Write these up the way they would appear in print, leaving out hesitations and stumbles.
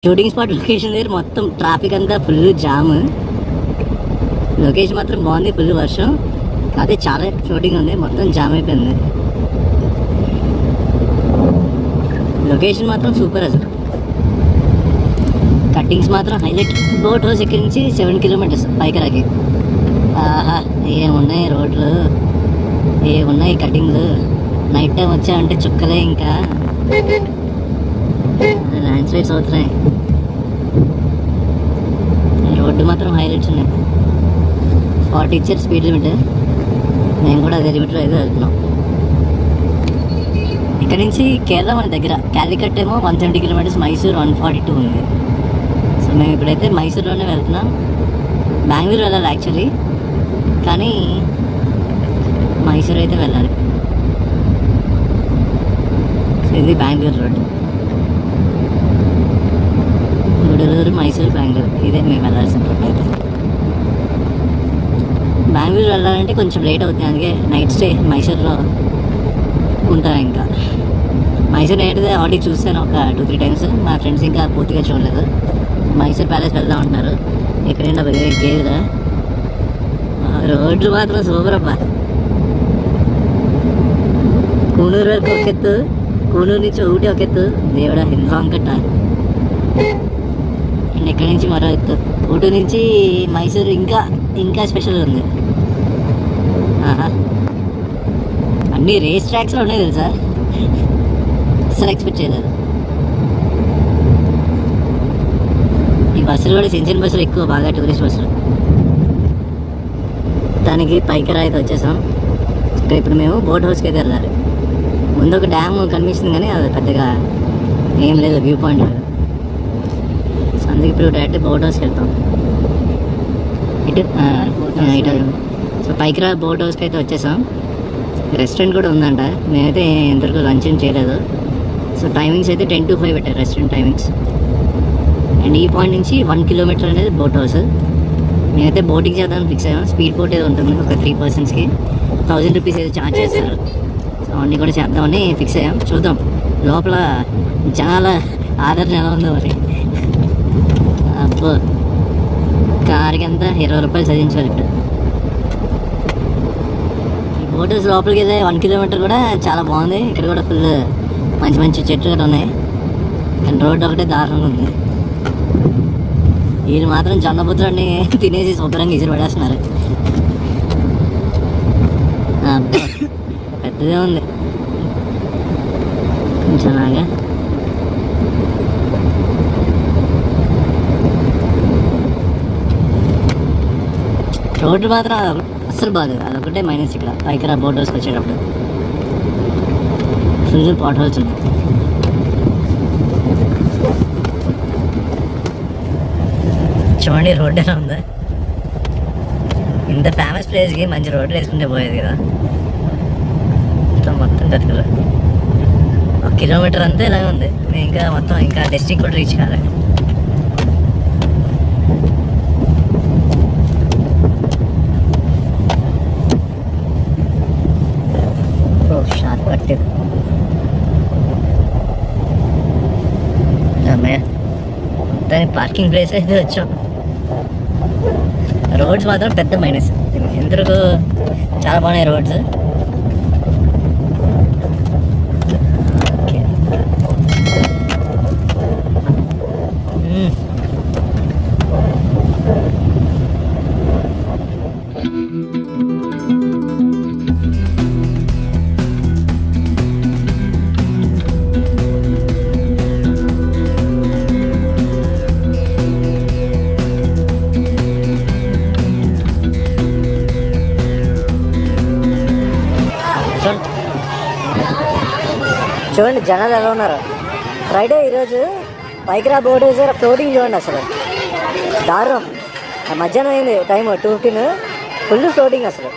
Shooting spot location దగ్గర మొత్తం traffic అంతా ఫుల్ జామ్. లొకేషన్ మాత్రం బాగుంది, ఫుల్ వర్షం, అదే చాలా షూటింగ్ ఉంది, మొత్తం జామ్ అయిపోయింది. లొకేషన్ మాత్రం సూపర్, అసలు కట్టింగ్స్ మాత్రం హైలైట్. బోట్ హౌస్ ఇక్కడి నుంచి 7 కిలోమీటర్స్ పైకరాకి. ఆహా, ఏమున్నాయి రోడ్లు, ఏమున్నాయి కటింగ్లు. నైట్ టైం వచ్చామంటే చుక్కలే, ఇంకా ల్యాండ్ స్లైడ్స్ అవుతున్నాయి. రోడ్డు మాత్రం హైలైట్స్ ఉన్నాయి. 40 ఇచ్చారు స్పీడ్ లిమిట్, మేము కూడా అదే లిమిట్లో అయితే వెళ్తున్నాం. ఇక్కడ నుంచి కేరళ మన దగ్గర, క్యాలికట్ ఏమో 170 కిలోమీటర్స్, మైసూర్ 142 ఉంది. సో మేము ఇప్పుడైతే మైసూర్లోనే వెళ్తున్నాం. బెంగళూరు వెళ్ళాలి యాక్చువల్లీ, కానీ మైసూర్ అయితే వెళ్ళాలి. సో ఇది బెంగళూరు రోడ్, గూడూరు, మైసూర్, బెంగళూరు, ఇదే మేము వెళ్ళాల్సిన రోడ్. అయితే బెంగళూరు వెళ్ళాలంటే కొంచెం లేట్ అవుతుంది, అందుకే నైట్ స్టే మైసూర్లో ఉంటాం. ఇంకా మైసూర్ అయితే ఆల్రెడీ చూస్తాను ఒక 2-3 టైమ్స్. మా ఫ్రెండ్స్ ఇంకా పూర్తిగా చూడలేదు. మైసూర్ ప్యాలెస్ వెళ్దాం అంటున్నారు. ఎక్కడైనా గేదెలా రోడ్లు మాత్రం సూపర్ అబ్బా. కూనూరు వరకు ఒక ఎత్తు, కూనూరు నుంచి ఊటీ ఒక ఎత్తు, దేవుడా ఇంత లాంగ్ కట్ట. అండ్ ఇక్కడి నుంచి మరో ఎత్తు, ఊటీ నుంచి మైసూర్ ఇంకా ఇంకా స్పెషల్ ఉంది. ఆహా, అన్నీ రేస్ ట్రాక్స్లో ఉన్నాయి తెలుసా, అస్సలు ఎక్స్పెక్ట్ చేయలేదు. ఈ బస్సులు కూడా చిన్న చిన్న బస్సులు ఎక్కువ, బాగా టూరిస్ట్ బస్సులు. దానికి పైకరా అయితే వచ్చేసాం. ఇప్పుడు మేము బోట్ హౌస్కి అయితే వెళ్ళాలి. ముందు ఒక డ్యామ్ కనిపిస్తుంది, కానీ అది పెద్దగా ఏం లేదు, వ్యూ పాయింట్ లేదు. సో అందుకే ఇప్పుడు డైరెక్ట్ బోట్ హౌస్కి వెళ్తాం. ఇటు సో పైకరా బోట్ హౌస్కి అయితే వచ్చేసాం. రెస్టారెంట్ కూడా ఉందంట, మేమైతే ఇంతవరకు లంచ్ ఏం చేయలేదు. సో టైమింగ్స్ అయితే 10 to 5 పెట్టారు రెస్టారెంట్ టైమింగ్స్. అండ్ ఈ పాయింట్ నుంచి 1 కిలోమీటర్ అనేది బోట్ హౌస్. మేమైతే బోటింగ్ చేద్దామని ఫిక్స్ అయ్యాం. స్పీడ్ బోట్ ఏదో ఉంటుంది, ఒక 3 పర్సన్స్కి 1000 రూపీస్ ఏదో ఛార్జ్ చేస్తారు. సో అన్నీ కూడా చేద్దామని ఫిక్స్ అయ్యాం. చూద్దాం లోపల చాలా ఆదరణ ఎలా ఉందో మరి. అబ్బో, కార్కి అంతా 20 రూపాయలు చదివించాలి. ఇప్పుడు ఈ బోట్ హౌస్ లోపలికి వెళ్ళే 1 కిలోమీటర్ కూడా చాలా బాగుంది. ఇక్కడ కూడా ఫుల్ మంచి మంచి చెట్లు కూడా ఉన్నాయి, కానీ రోడ్డు ఒకటే దారుణంగా ఉంది. వీళ్ళు మాత్రం జొన్నబుత్తులన్నీ తినేసి శుభ్రంగా ఇసురు పడేస్తున్నారు. పెద్దదే ఉంది కొంచెం లాగా. రోడ్డు మాత్రం అస్సలు బాగలేదు, అదొకటే మైనస్. ఇక్కడ పైకరా బోట్ హౌస్కి వచ్చేటప్పుడు ఫుల్ పాట్ హోల్స్ ఉన్నాయి. చూడండి రోడ్డు ఎలా ఉందా. ఇంత ఫేమస్ ప్లేస్కి మంచి రోడ్డు వేసుకుంటే పోయేది కదా. మొత్తం గతుకులు 1 కిలోమీటర్ అంతా ఇలాగే ఉంది. ఇంకా మొత్తం ఇంకా డిస్ట్రిక్ట్ కూడా రీచ్ కాలేదు. షార్ట్ కట్ అమ్మయ్య, మొత్తానికి పార్కింగ్ ప్లేస్ అయితే వచ్చాం. రోడ్స్ మాత్రం పెద్ద మైనస్. ఎందుకు చాలా బాగున్నాయి రోడ్స్. చూడండి జనాలు ఎలా ఉన్నారు. ఫ్రైడే ఈరోజు పైకిరా బోర్డ్ వేసారు, ఫ్లోటింగ్ చూడండి అసలు దారుణం. మధ్యాహ్నం అయింది టైం 2:15, ఫుల్ ఫ్లోటింగ్ అసలు.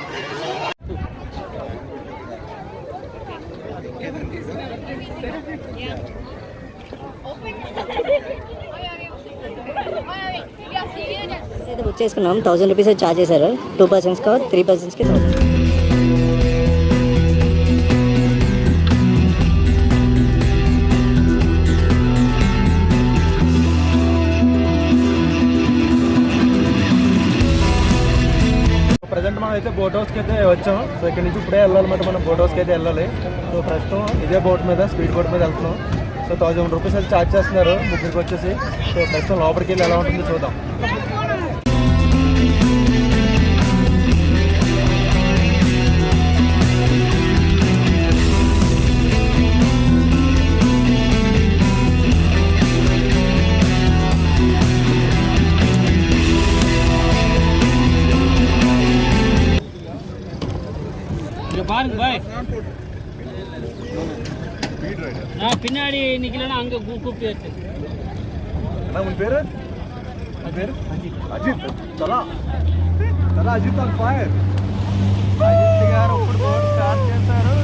అయితే బుక్ చేసుకున్నాం, 1000 రూపీస్ ఛార్జ్ చేశారు. 2 persons 3 personsకి 1000. ప్రజెంట్ మనం అయితే బోట్ హౌస్కి అయితే వచ్చాం. సో ఇక్కడ నుంచి ఇప్పుడే వెళ్ళాలన్నమాట, మనం బోట్ హౌస్కి అయితే వెళ్ళాలి. సో ప్రస్తుతం ఇదే బోట్ మీద, స్పీడ్ బోట్ మీద వెళ్తున్నాం. సో 1000 రూపీస్ అయితే ఛార్జ్ చేస్తున్నారు ముగ్గురికి వచ్చేసి. సో ప్రస్తుతం లోపలికి వెళ్ళి ఎలా ఉంటుందో చూద్దాం. பின்னாடி நிக்கலன்னா அங்க கூப்பிட்டு உன் பேரு అజిత్. చలా అజిత్ ఆన్ ఫైర్. అజిత్ గారు ఇప్పుడు బోట్ స్టార్ట్ చేశారు.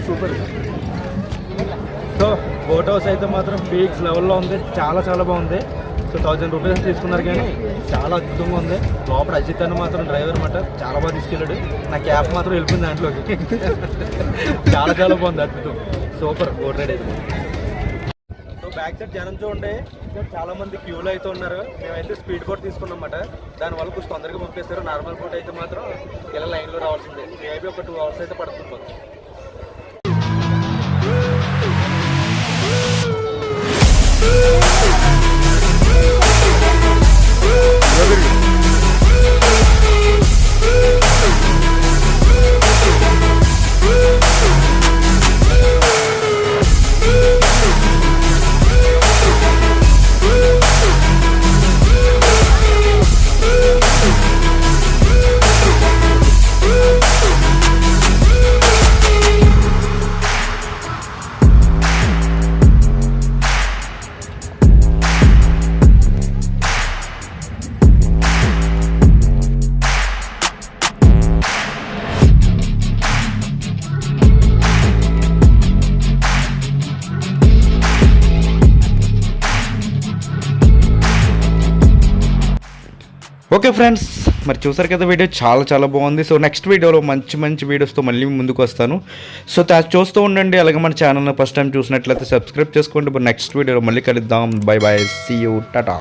సూపర్. సో బోట్ హౌస్ అయితే మాత్రం పీక్స్ లెవెల్లో ఉంది, చాలా చాలా బాగుంది. సో 1000 రూపీస్ తీసుకున్నారు కానీ చాలా అద్భుతంగా ఉంది. లోపల అజిత్ అని మాత్రం డ్రైవర్ అన్నమాట, చాలా బాగా తీసుకెళ్ళాడు. నా క్యాబ్ మాత్రం వెళ్ళిపోయింది దాంట్లోకి. చాలా చాలా బాగుంది, అద్భుతం, సూపర్ బోట్ రైడ్ అయితే. సో బ్యాక్ సైడ్ జనం చూడండి, చాలా మంది క్యూలో అయితే ఉన్నారు. మేమైతే స్పీడ్ బోట్ తీసుకున్నాం అన్నమాట. దానివల్ల కొంచెం తొందరగా పంపిస్తారు. నార్మల్ బోట్ అయితే మాత్రం ఇలా లైన్లో రావాల్సిందే. మేబీ ఒక 2 hours అయితే పడుతుంది మాకు. ఓకే ఫ్రెండ్స్, మరి చూసారు కదా వీడియో చాలా బాగుంది. సో నెక్స్ట్ వీడియోలో మంచి వీడియోస్తో మళ్ళీ ముందుకు వస్తాను. సో చూస్తూ ఉండండి. అలాగే మన ఛానల్ని ఫస్ట్ టైం చూసినట్లయితే సబ్స్క్రైబ్ చేసుకోండి. నెక్స్ట్ వీడియోలో మళ్ళీ కలుద్దాం. Bye see you, Tata.